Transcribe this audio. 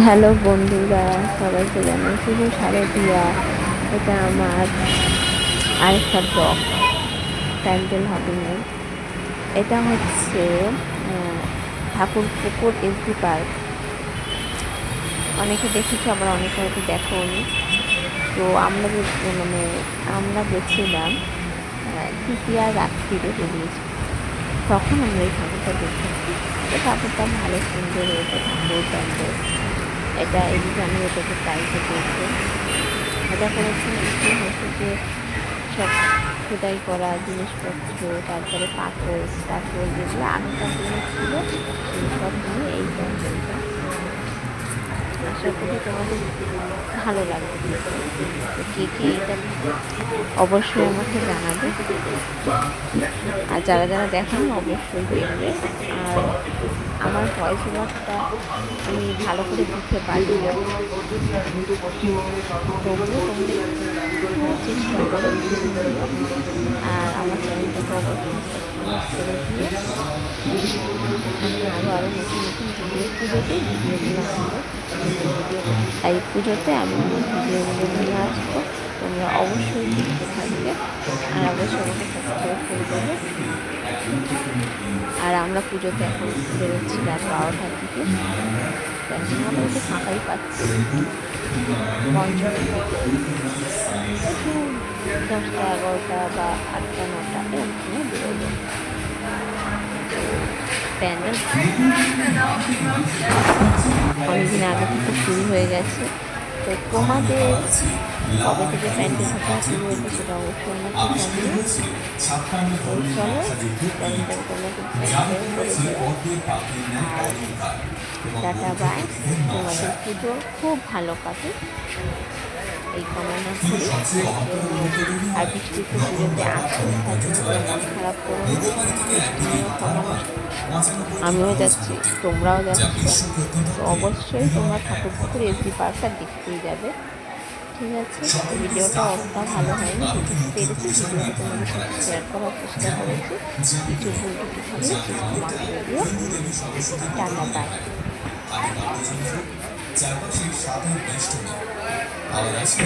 Hello বন্ধুরা, সবাইকে জানাই শুভ শারদীয়া। এটা আমার আরেকটা ব্লগ, প্যান্ডেল হপিংয়ের। এটা হচ্ছে ঠাকুরপুকুর এসডি পার্ক। অনেকে দেখেছো, আবার অনেকে হয়তো দেখোনি। তো আমরা গেছিলাম তৃতীয়া রাত্রিরে বেরিয়েছি। তখন আমরা এই ঠাকুরটা দেখেছি। তো ঠাকুরটা ভালো সুন্দর হয়েছে, ঠাকুর প্যান্ডেল। এটা এদিকে আমি এটাকে প্রাইজে পেয়েছি। এটা করেছেন একটু হচ্ছে যে সব খোদাই করা জিনিসপত্র, তারপরে পাথর টাথর যেগুলো আগেকার দিনে ছিল সেই সব নিয়ে এই প্যান্ডেলটা। আশা করি তোমাদের ভালো লাগবে। তো কে কে এটা অবশ্যই আমাকে জানাবে, আর যারা যারা দেখেন অবশ্যই দেখবে। আর আমার ভয়েস ওভারটা আমি ভালো করে দিতে পারি না, তবুও তোমরা চেষ্টা করো। আর আমার চ্যানেলটাকে অবশ্যই সাবস্ক্রাইব করে দিয়ে আমি আরও নতুন নতুন পুজোতে ভিডিওগুলো আনবো। এই পুজোতে আমি ভিডিওগুলো নিয়ে আসবো, তোমরা অবশ্যই দেখতে থাকবে আর অবশ্যই আমাকে সাবস্ক্রাইব করে দেবে। আর আমরা পুজোতে এখন বেরোচ্ছি রাত 12টার দিকে। মোটামুটি ফাঁকাই পাচ্ছি। পঞ্চমী একটু 10টা 11টা বা 8টা 9টা এরকম সময় বেরোবো। প্যান্ডেল অনেকদিন আগে থেকে শুরু হয়ে গেছে। তো তোমাদের কবে থেকে প্যান্ডেল হাঁটা শুরু হয়েছে সেটা অবশ্যই আমাকে জানিও। তো চলো, প্যান্ডেল তোমরা করে আর টাটা বাই। তোমাদের পুজো খুব ভালো কাটে এই কামনা করি। আর বৃষ্টিতে পুজোতে আসতে থাকবে, মন খারাপ করো না, বৃষ্টি নিয়েও সমস্যা। আমিও যাচ্ছি, তোমরাও যাচ্ছ, তো অবশ্যই তোমরা ঠাকুরপুকুর এসডি পার্কটা দেখতেই যাবে। ঠিক আছে, ভিডিওটা অতটা ভালো হয়নি, যেটুকু পেরেছি ভিডিওটা তোমাদের সাথে শেয়ার করার চেষ্টা করেছি। কিছু ভুল টুটি থাকলে ক্ষমা করে দিও। Tata bye. চারপাশে সাদা বেষ্টনী, আবার আছে